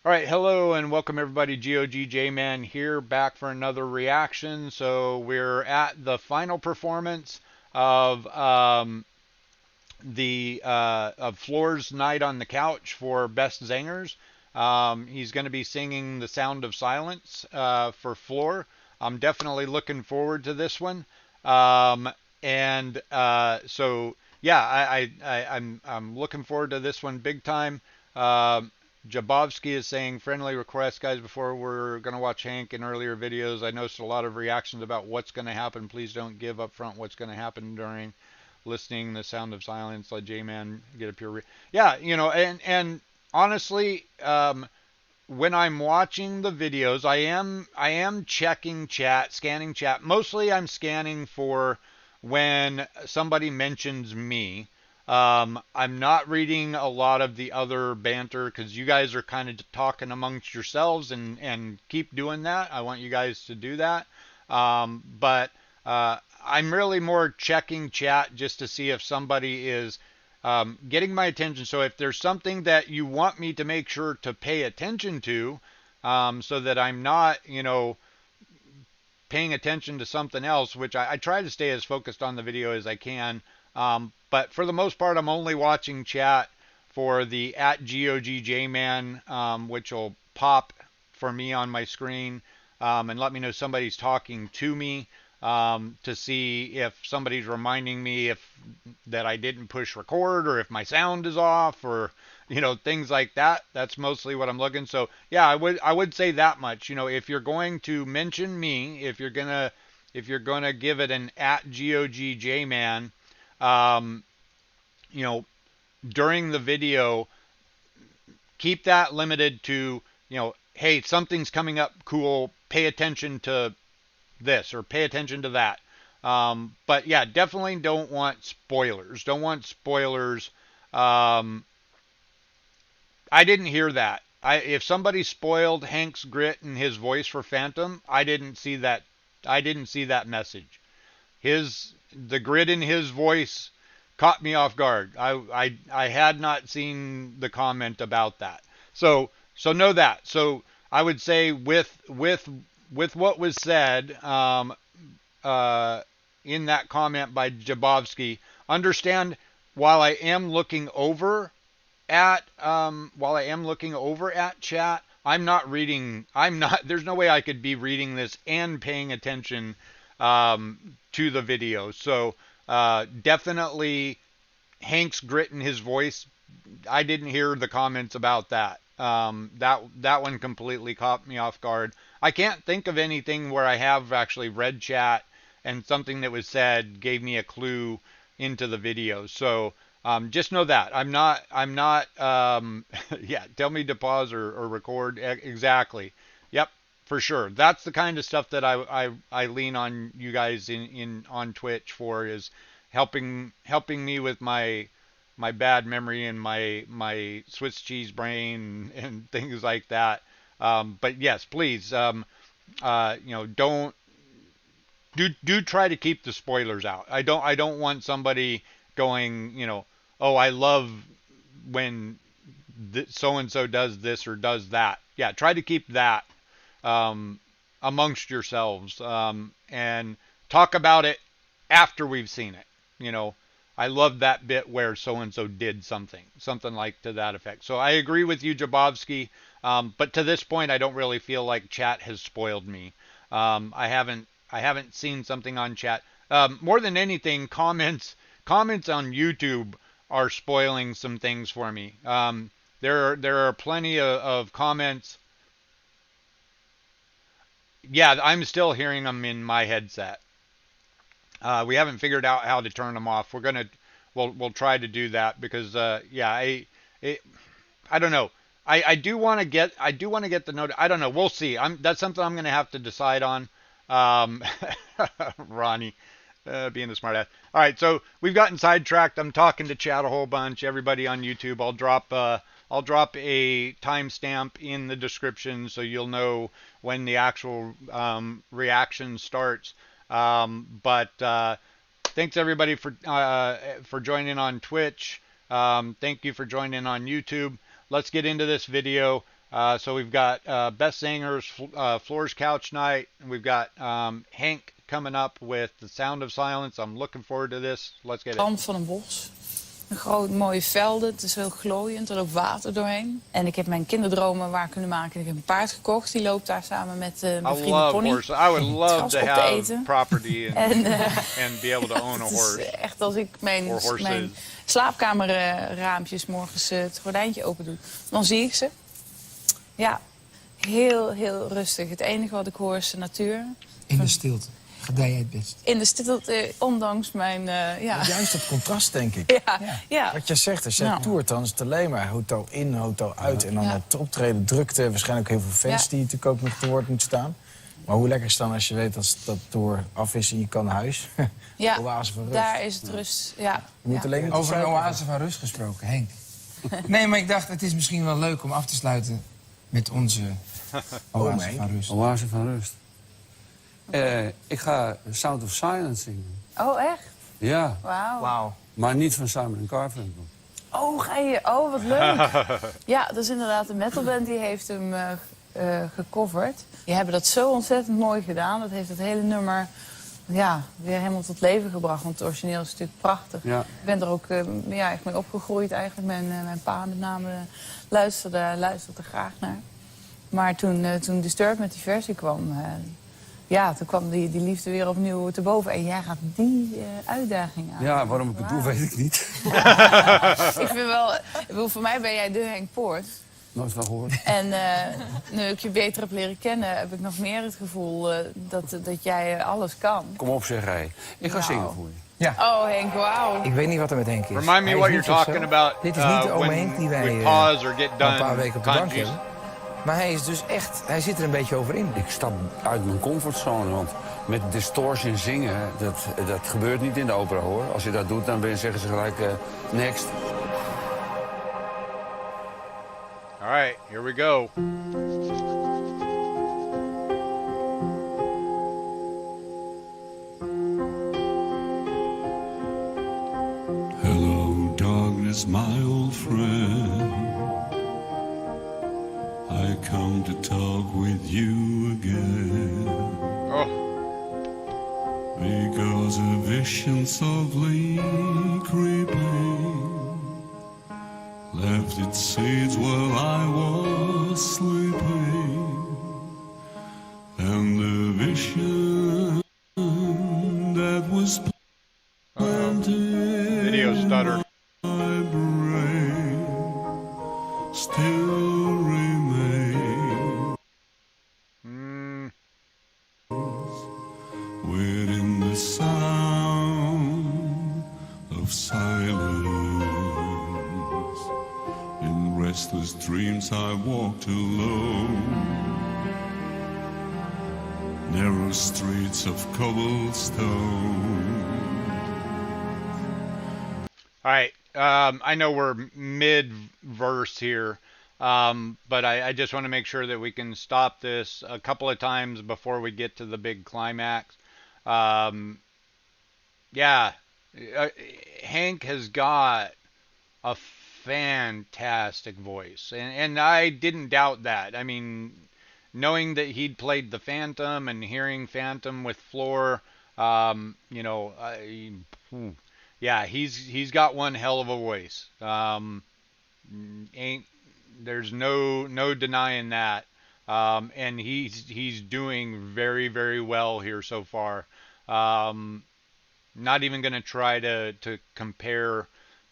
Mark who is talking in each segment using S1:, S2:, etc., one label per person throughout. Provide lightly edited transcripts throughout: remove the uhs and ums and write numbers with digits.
S1: All right, hello and welcome everybody. GOG Man here, back for another reaction. So we're at the final performance of the of Floor's Night on the Couch for Best Zingers. He's going to be singing "The Sound of Silence" for Floor. I'm definitely looking forward to this one. Um, and so yeah, I'm looking forward to this one big time. Um Jabovsky is saying friendly request, guys. Before we're gonna watch Hank in earlier videos, I noticed a lot of reactions about what's gonna happen. Please don't give up front what's gonna happen during listening. The sound of silence. Let J-Man get a pure. Yeah, and honestly, when I'm watching the videos, I am checking chat, scanning chat. Mostly, I'm scanning for when somebody mentions me. I'm not reading a lot of the other banter because you guys are kind of talking amongst yourselves, and keep doing that. I want you guys to do that. But I'm really more checking chat just to see if somebody is getting my attention. So if there's something that you want me to make sure to pay attention to, so that I'm not, paying attention to something else, which I try to stay as focused on the video as I can. But for the most part, I'm only watching chat for the at GOGJman, which will pop for me on my screen, and let me know somebody's talking to me, to see if somebody's reminding me if that I didn't push record, or if my sound is off, or things like that. That's mostly what I'm looking. So yeah, I would say that much. If you're going to mention me, if you're gonna give it an at GOGJman, um, you know, during the video, keep that limited to, hey, something's coming up cool, pay attention to this or pay attention to that. But yeah, definitely don't want spoilers. Don't want spoilers. Um, I didn't hear that. If somebody spoiled Hank's grit and his voice for Phantom, I didn't see that. I didn't see that message. The grit in his voice caught me off guard. I had not seen the comment about that. So know that. So I would say with what was said, uh, in that comment by Jabovsky, understand, while I am looking over at chat, I'm not reading. I'm not. There's no way I could be reading this and paying attention to the video. So definitely Hank's grit in his voice. I didn't hear the comments about that. That one completely caught me off guard. I can't think of anything where I have actually read chat and something that was said gave me a clue into the video. So just know that I'm not. Yeah, tell me to pause or record. Exactly. Yep, for sure. That's the kind of stuff that I lean on you guys in on Twitch for, is helping me with my bad memory and my Swiss cheese brain and things like that. But yes, please, don't do try to keep the spoilers out. I don't want somebody going, oh, I love when so and so does this or does that. Yeah, try to keep that um, amongst yourselves, and talk about it after we've seen it. You know, I love that bit where so and so did something like to that effect. So I agree with you, Jabovsky. But to this point, I don't really feel like chat has spoiled me. I haven't seen something on chat. More than anything, comments on YouTube are spoiling some things for me. There are plenty of comments. Yeah, I'm still hearing them in my headset. We haven't figured out how to turn them off. We'll try to do that because yeah, it, I don't know. I do want to get the note. I don't know. We'll see. That's something I'm going to have to decide on. Um, Ronnie, being the smart ass. All right, so we've gotten sidetracked. I'm talking to chat a whole bunch. Everybody on YouTube, I'll drop a timestamp in the description so you'll know when the actual reaction starts. But thanks everybody for joining on Twitch. Thank you for joining on YouTube. Let's get into this video. So we've got Best Singers, Floor's Couch Night. And we've got Henk coming up with The Sound of Silence. I'm looking forward to this. Let's get it.
S2: Rand van een bos. Een groot mooie velden. Het is heel glooiend. Er loopt water doorheen. En ik heb mijn kinderdromen waar kunnen maken. Ik heb een paard gekocht. Die loopt daar samen met mijn vrienden Pony.
S1: Horses. I would love to have property and be able to own a horse.
S2: Het is echt als ik mijn slaapkamerraampjes morgens het gordijntje open doe. Dan zie ik ze. Ja, heel rustig. Het enige wat ik hoor is de natuur.
S3: In de stilte. Gedij je het best.
S2: In de stilte, ondanks mijn...
S4: Juist dat contrast, denk ik.
S2: Ja.
S4: Wat je zegt, als je toert, dan is het alleen maar hotel in, hotel uit. En dan het optreden, drukte, waarschijnlijk heel veel fans die natuurlijk ook nog te woord moeten staan. Maar hoe lekker is het dan als je weet dat dat tour af is en je kan naar huis?
S2: Ja,
S4: oase van rust.
S2: daar is het rust. Ja.
S4: Je moet alleen
S3: over een oase van rust gesproken, Henk. Nee, maar ik dacht, het is misschien wel leuk om af te sluiten met onze oase van rust.
S5: Oase van rust. Ik ga Sound of Silence zingen.
S2: Oh, echt?
S5: Ja.
S2: Wauw.
S5: Maar niet van Simon & Garfunkel.
S2: Oh, ga je? Oh, wat leuk. Ja, dat is inderdaad een metalband die heeft hem gecoverd. Die hebben dat zo ontzettend mooi gedaan. Dat heeft het hele nummer weer helemaal tot leven gebracht. Want het origineel is natuurlijk prachtig.
S5: Ja.
S2: Ik ben er ook echt mee opgegroeid eigenlijk. Mijn pa met name luisterde er graag naar. Maar toen Disturbed met die versie kwam... toen kwam die liefde weer opnieuw te boven. En jij gaat die uitdaging aan.
S5: Ja, waarom ik het doe, weet ik niet.
S2: Ik vind wel... voor mij ben jij de Henk Poort.
S5: Nooit van gehoord.
S2: En nu ik je beter heb leren kennen, heb ik nog meer het gevoel dat jij alles kan.
S5: Kom op, zeg hij. Ik ga zingen voor je.
S3: Ja.
S2: Oh, Henk, wauw.
S3: Ik weet niet wat er met Henk is.
S1: Remind me what you're talking about.
S3: Dit is niet de ome Henk die wij
S1: we pause or get done.
S3: een paar weken op de bank hebben. Maar hij is dus echt, hij zit er een beetje over in.
S5: Ik stap uit mijn comfortzone, want met distortion zingen, dat gebeurt niet in de opera, hoor. Als je dat doet, dan zeggen ze gelijk next.
S1: All right, here we go.
S6: Hello, darkness, my old friend. I come to talk with you again.
S1: Oh.
S6: Because a vision softly creeping left its seeds while I was sleeping. And the vision that was planted
S1: Video stutter.
S6: in my brain still remains within the sound of silence. In restless dreams I walked alone, narrow streets of cobblestone.
S1: All right. I know we're mid-verse here, but I just want to make sure that we can stop this a couple of times before we get to the big climax. Henk has got a fantastic voice, and I didn't doubt that. I mean, knowing that he'd played the Phantom and hearing Phantom with Floor, he's got one hell of a voice. There's no denying that. And he's doing very, very well here so far. Not even going to try to compare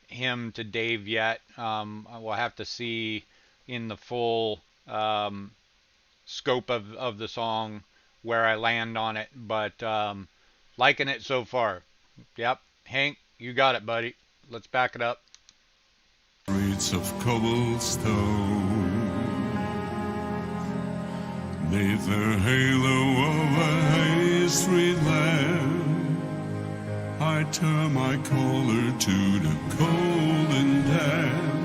S1: him to Dave yet. We'll have to see in the full scope of the song where I land on it, but liking it so far. Yep, Henk, you got it, buddy. Let's back it up.
S6: Streets of cobblestone, neath the halo of a Hay Street lamp, I turn my collar to the cold and damp.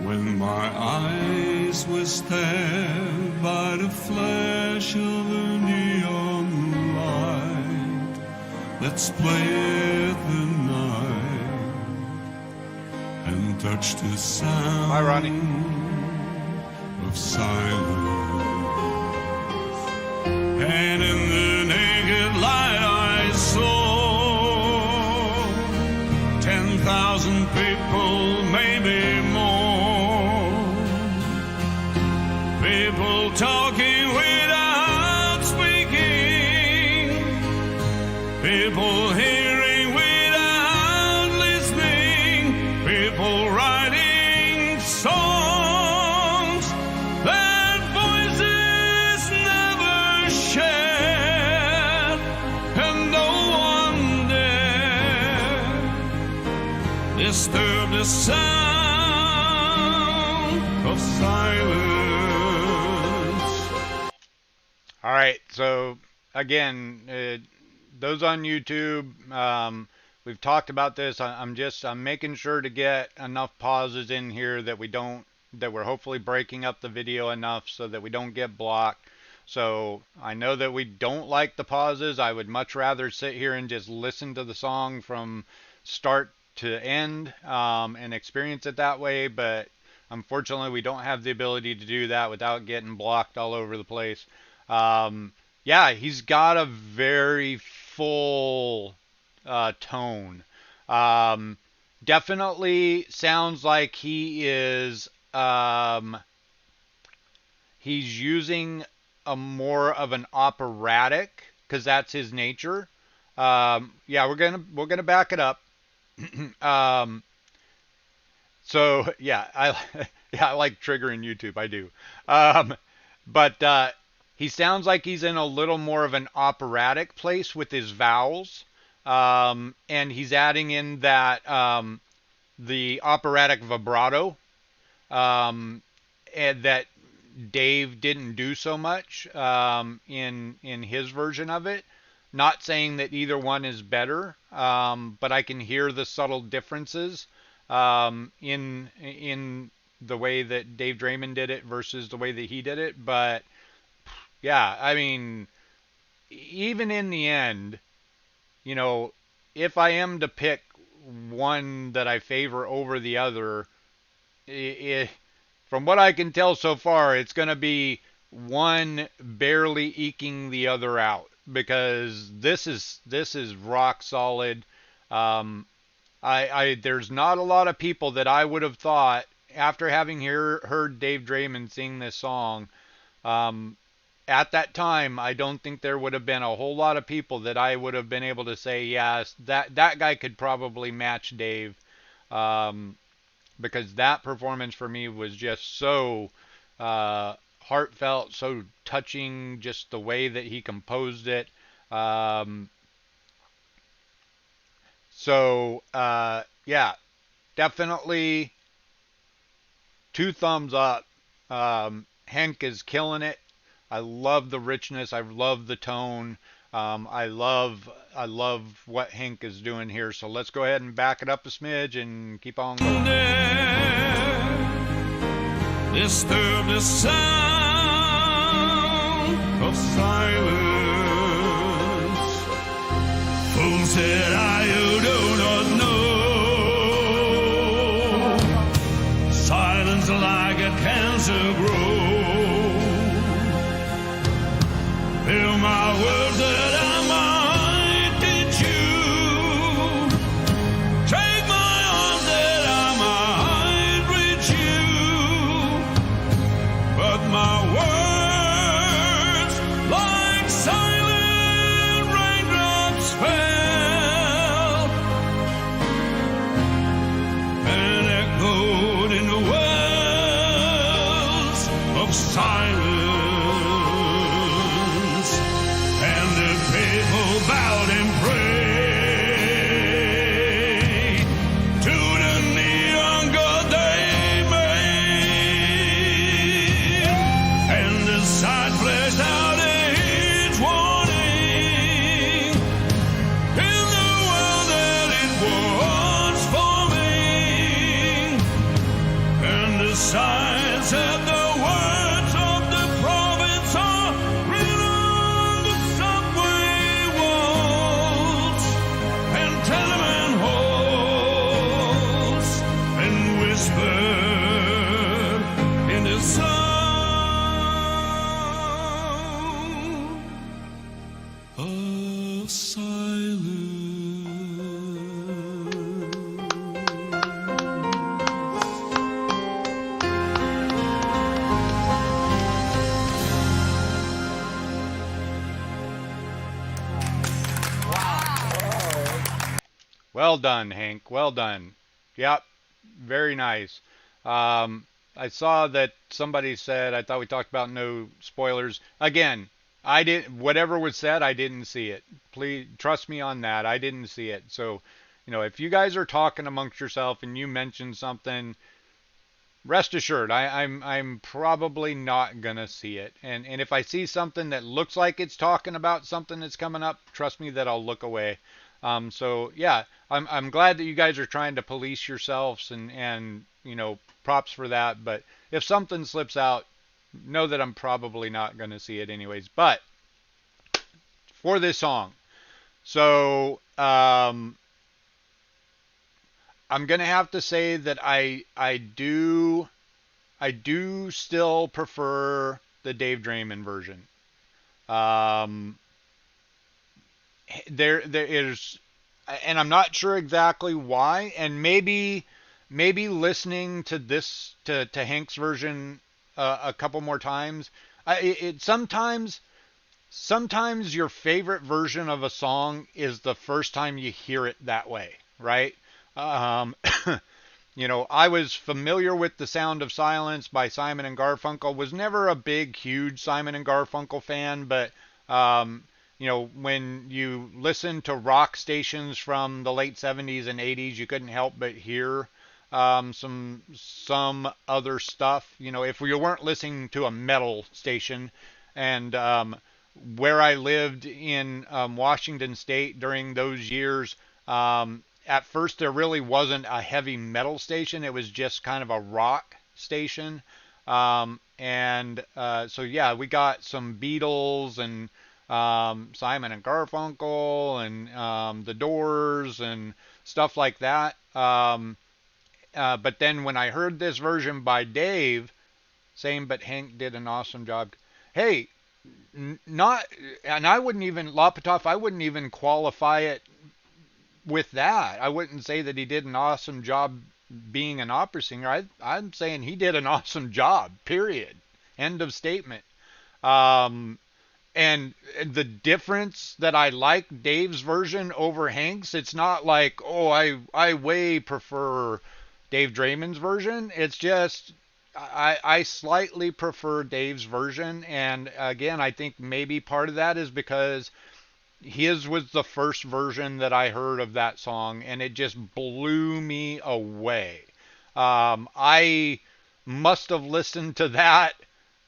S6: When my eyes were stabbed by the flash of a neon light that split the night and touched the sound
S1: Bye, Ronnie.
S6: of silence. And in the naked light I saw 10,000 people, maybe more. People talking without speaking. People hearing without listening. People writing songs that voices never shared, and no one dare disturb the sound of silence.
S1: All right, so again, those on YouTube, we've talked about this. I'm making sure to get enough pauses in here that we're hopefully breaking up the video enough so that we don't get blocked. So I know that we don't like the pauses. I would much rather sit here and just listen to the song from start to end, and experience it that way. But unfortunately, we don't have the ability to do that without getting blocked all over the place. Yeah, he's got a very full tone. Definitely sounds like he is he's using a more of an operatic, because that's his nature. Yeah, we're gonna back it up. So yeah, I like triggering YouTube. I do. But he sounds like he's in a little more of an operatic place with his vowels, and he's adding in that the operatic vibrato, and that Dave didn't do so much in his version of it. Not saying that either one is better, but I can hear the subtle differences in the way that Dave Draiman did it versus the way that he did it. But yeah, I mean, even in the end, you know, if I am to pick one that I favor over the other, from what I can tell so far, it's going to be one barely eking the other out, because this is rock solid. There's not a lot of people that I would have thought, after having heard Dave Draiman sing this song, at that time, I don't think there would have been a whole lot of people that I would have been able to say, yes, that guy could probably match Dave, because that performance for me was just so heartfelt, so touching, just the way that he composed it. Yeah, definitely 2 thumbs up. Henk is killing it. I love the richness. I love the tone. I love what Henk is doing here. So let's go ahead and back it up a smidge and keep on going.
S6: Disturb the sound of silence. Fool said you do not know. Silence like a cancer grows. Hear my words that I might teach you. Take my arms that I might reach you. But my words, like silent raindrops, fell and echoed in the wells of silence. Bowed and prayed to the neon god they made, and the sight flashed out its warning in the world that it was forming, and the sign said the words of the prophets are written on the subway tenement halls, and whisper in the sun.
S1: Well done, Hank. Well done. Yep. Very nice. Um, I saw that somebody said, I thought we talked about no spoilers. Again, I didn't, whatever was said, I didn't see it. Please trust me on that. I didn't see it. So, if you guys are talking amongst yourself and you mention something, rest assured, I'm probably not gonna see it. And if I see something that looks like it's talking about something that's coming up, trust me that I'll look away. So yeah, I'm glad that you guys are trying to police yourselves and props for that. But if something slips out, know that I'm probably not gonna see it anyways. But for this song, so I'm gonna have to say that I do still prefer the Dave Draiman version. Um, there is, and I'm not sure exactly why, and maybe listening to this to Hank's version a couple more times. Sometimes your favorite version of a song is the first time you hear it that way, right? Um, I was familiar with The Sound of Silence by Simon and Garfunkel. Was never a big, huge Simon and Garfunkel fan, but when you listen to rock stations from the late 70s and 80s, you couldn't help but hear some other stuff. If you weren't listening to a metal station, and where I lived in Washington State during those years, at first there really wasn't a heavy metal station. It was just kind of a rock station. So yeah, we got some Beatles and Simon and Garfunkel and the Doors and stuff like that. But then when I heard this version by Dave, saying, but Hank did an awesome job. Hey, not, and I wouldn't even, Lopatov, I wouldn't even qualify it with that. I wouldn't say that he did an awesome job being an opera singer. I'm saying he did an awesome job, period. End of statement. And the difference that I like Dave's version over Hank's, it's not like, oh, I way prefer Dave Draiman's version. It's just I slightly prefer Dave's version. And again, I think maybe part of that is because his was the first version that I heard of that song, and it just blew me away. I must have listened to that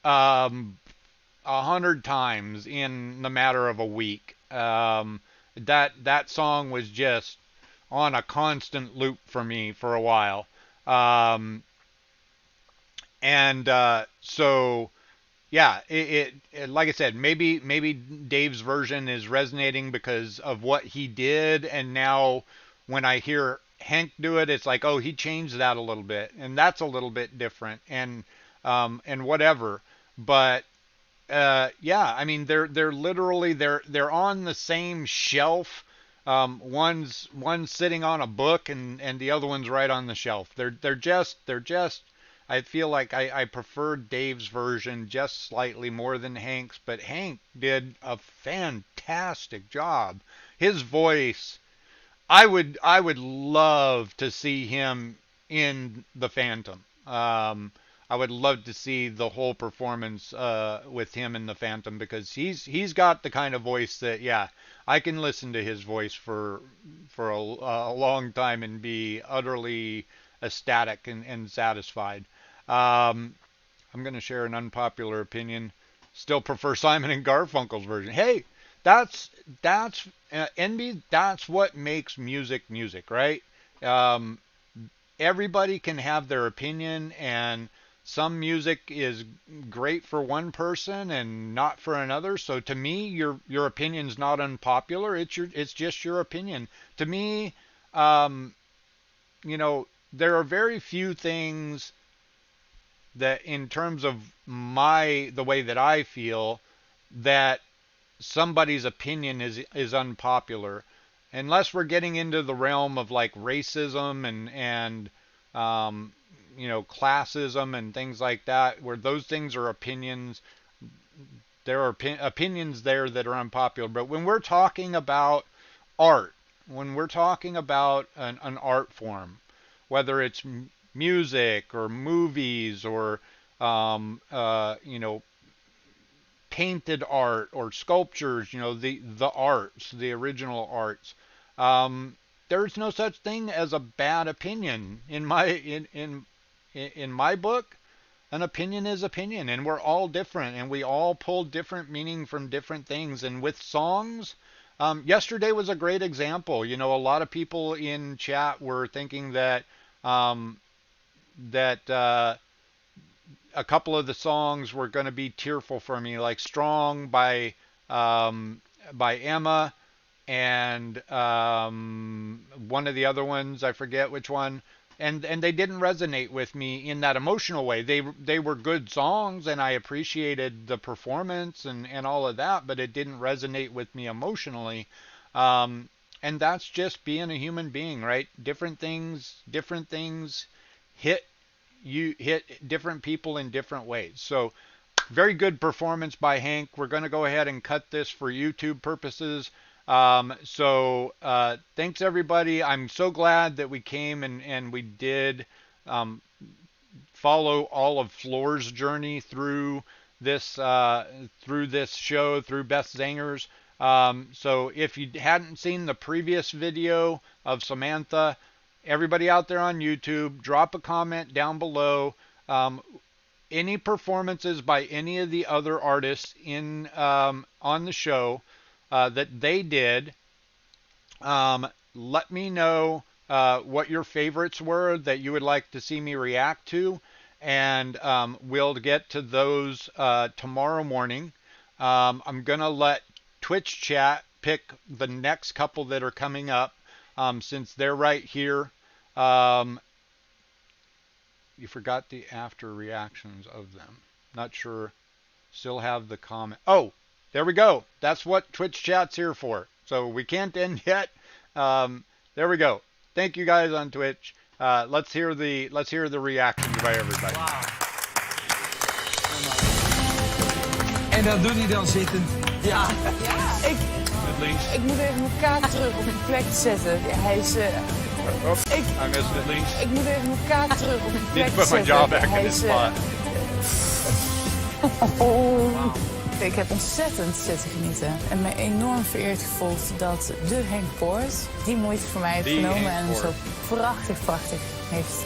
S1: 100 times in the matter of a week. That song was just on a constant loop for me for a while. So yeah, it like I said, maybe Dave's version is resonating because of what he did, and now when I hear Henk do it, it's like, oh, he changed that a little bit, and that's a little bit different, and whatever. But yeah, I mean, they're literally they're on the same shelf. One's sitting on a book, and the other one's right on the shelf. They're just. I feel like I prefer Dave's version just slightly more than Hank's, but Hank did a fantastic job. His voice, I would love to see him in the Phantom. I would love to see the whole performance with him in the Phantom, because he's got the kind of voice that, yeah, I can listen to his voice for a long time and be utterly ecstatic and satisfied. I'm going to share an unpopular opinion. Still prefer Simon and Garfunkel's version. Hey, that's NB. That's what makes music, right? Um, Everybody can have their opinion, and some music is great for one person and not for another. So to me, your opinion's not unpopular. It's just your opinion. To me, there are very few things that, in terms of the way that I feel, that somebody's opinion is unpopular, unless we're getting into the realm of like racism and classism and things like that, where those things are opinions. There are opinions there that are unpopular. But when we're talking about art, when we're talking about an art form, whether it's music or movies or you know, painted art or sculptures, you know, the arts, the original arts. There's no such thing as a bad opinion in my book. An opinion is opinion, and we're all different, and we all pull different meaning from different things. And with songs, yesterday was a great example. You know, a lot of people in chat were thinking that um, that a couple of the songs were going to be tearful for me, like "Strong" by Emma, and one of the other ones, I forget which one, and they didn't resonate with me in that emotional way. They were good songs, and I appreciated the performance and all of that, but it didn't resonate with me emotionally. And that's just being a human being, right? Different things hit hit different people in different ways. So very good performance by Henk. We're going to go ahead and cut this for YouTube purposes. Thanks everybody. I'm so glad that we came and we did follow all of Floor's journey through this show, through Beth Zangers. So if you hadn't seen the previous video of Samantha, everybody out there on YouTube, drop a comment down below. Any performances by any of the other artists in on the show that they did, let me know what your favorites were that you would like to see me react to, and we'll get to those tomorrow morning. I'm gonna let Twitch chat pick the next couple that are coming up, since they're right here. You forgot the after reactions of them. Not sure. Still have the comment. Oh, there we go. That's what Twitch chat's here for. So we can't end yet. There we go. Thank you guys on Twitch. Let's hear the reactions by everybody.
S3: Wow. En dat doet hij dan zittend.
S2: Ja. Ik moet even mijn kaart terug op de plek zetten. Hij is...
S1: I missed it. Links.
S2: Ik moet even mijn kaart terug op de plek
S1: Need to put my
S2: zetten.
S1: jaw back in
S2: Hij
S1: its
S2: is...
S1: spot.
S2: Wow. Ik heb ontzettend zitten genieten. En me enorm vereerd gevoeld dat de Henk Poort die moeite voor mij heeft genomen en zo prachtig heeft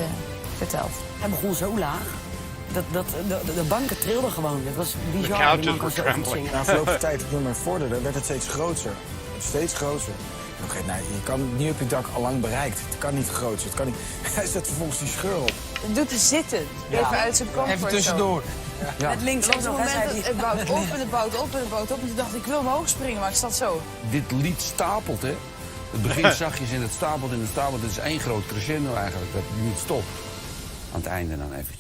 S2: verteld.
S7: Hij begon zo laag. De banken trilden gewoon. Dat was bizar.
S1: The couches
S7: Die man kon
S1: were
S7: zo goed
S1: trembling.
S7: zingen.
S4: Na afgelopen de tijd, het nummer vorderde, werd het steeds groter. Steeds groter. Oké, nee, je kan het niet op je dak al lang bereikt. Het kan niet groter. Het kan niet. Hij zet vervolgens die scheur op.
S2: Het doet er zitten. Even uit zijn comfortzone.
S3: Even tussendoor.
S4: Ja.
S7: Met links
S2: Op
S7: ook
S2: het
S7: nog. Hij
S2: moment
S7: zei
S2: dat het bouwt op en het bouwt op en het bouwt op. En toen dacht ik wil omhoog springen, maar ik zat zo.
S5: Dit lied stapelt, hè? Het begint zachtjes en het stapelt en het stapelt. Het is één groot crescendo eigenlijk, dat niet stopt. Aan het einde dan eventjes.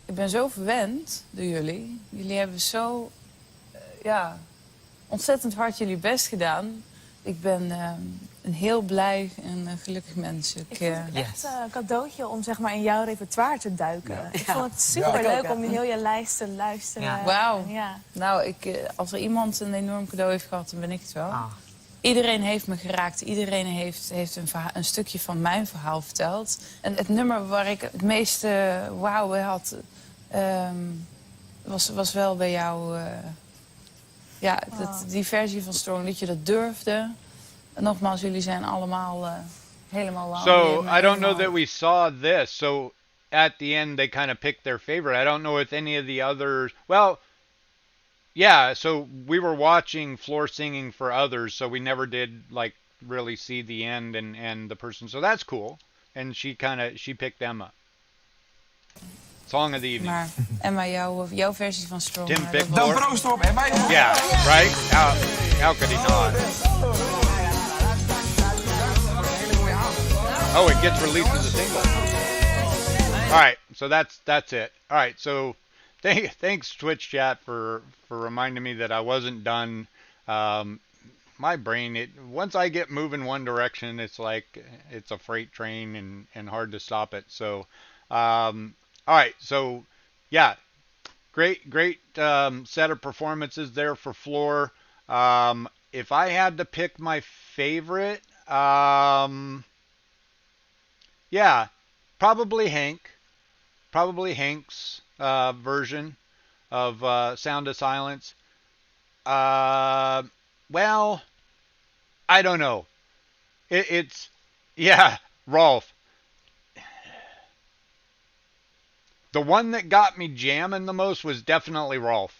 S2: Ik ben zo verwend door jullie. Jullie hebben zo ontzettend hard jullie best gedaan. Ik ben een heel blij en gelukkig mens.
S8: Ik vond het echt een cadeautje om zeg maar, in jouw repertoire te duiken. Ja. Ik vond het super leuk
S7: Ja.
S8: om heel je lijst te luisteren.
S7: Ja.
S2: Wauw.
S8: Ja.
S2: Nou, als er iemand een enorm cadeau heeft gehad, dan ben ik het wel. Iedereen heeft me geraakt. Iedereen heeft een stukje van mijn verhaal verteld. En het nummer waar ik het meeste wauw bij had, was wel bij jou. Die versie van Strong, dat je dat durfde. En nogmaals, jullie zijn allemaal helemaal wauw.
S1: So I don't know that we saw this. So at the end, they kind of picked their favorite. I don't know if any of the others. Well, yeah. So we were watching Floor singing for others, so we never did like really see the end and the person. So that's cool. And she picked Emma. Song of the evening.
S2: Maar Emma, jouw versie van Strong.
S1: Tim
S2: dat
S1: picked
S2: was-
S3: Dan proost op en mij ook.
S1: Yeah, right? How could he not? Oh, it gets released as a single. All right, so that's it. All right, so thanks Twitch chat for reminding me that I wasn't done. My brain, once I get moving one direction, it's like it's a freight train and hard to stop it. So, all right, so yeah, great set of performances there for Floor. If I had to pick my favorite, Yeah, probably Hank. Probably Hank's version of Sound of Silence. Uh, well, I don't know. It's yeah, Rolf. The one that got me jamming the most was definitely Rolf.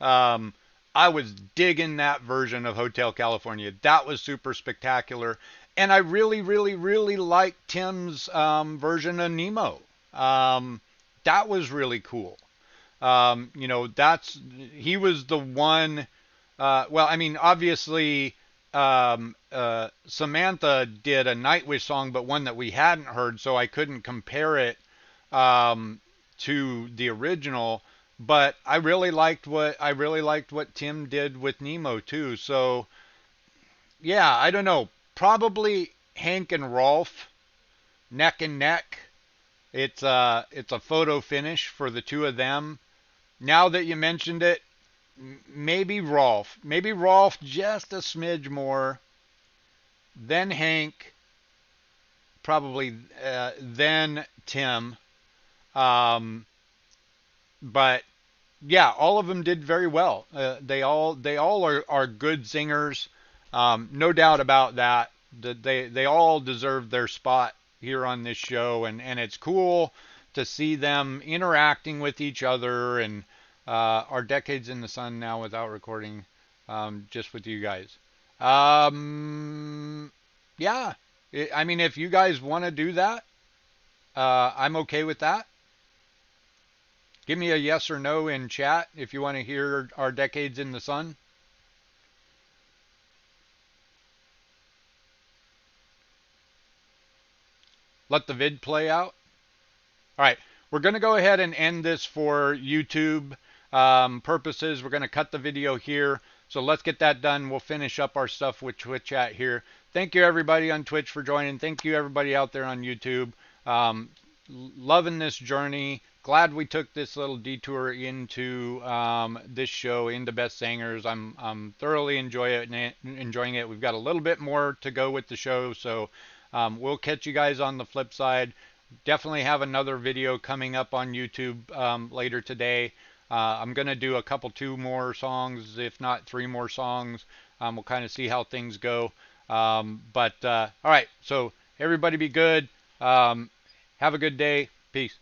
S1: Um, I was digging that version of Hotel California. That was super spectacular, and I really, really, really liked Tim's version of Nemo. Um, that was really cool. That's he was the one. Well, I mean, obviously, Samantha did a Nightwish song, but one that we hadn't heard, so I couldn't compare it um, to the original. But I really liked what Tim did with Nemo too. So yeah, I don't know. Probably Hank and Rolf neck and neck. It's a photo finish for the two of them. Now that you mentioned it, maybe Rolf. Maybe Rolf just a smidge more. Then Hank. Probably then Tim. Um, but yeah, all of them did very well. They all are good singers. No doubt about that. They all deserve their spot here on this show, and it's cool to see them interacting with each other and our decades in the sun now without recording, just with you guys. Um, yeah, I mean, if you guys want to do that, I'm okay with that. Give me a yes or no in chat if you want to hear our decades in the sun. Let the vid play out. All right, we're going to go ahead and end this for YouTube purposes. We're going to cut the video here. So let's get that done. We'll finish up our stuff with Twitch chat here. Thank you, everybody on Twitch, for joining. Thank you, everybody out there on YouTube. Um, Loving this journey. Glad we took this little detour into this show, into Best Singers. I'm thoroughly enjoying it. We've got a little bit more to go with the show, so we'll catch you guys on the flip side. Definitely have another video coming up on YouTube later today. I'm going to do two more songs, if not three more songs. We'll kind of see how things go. All right, so everybody be good. Have a good day. Peace.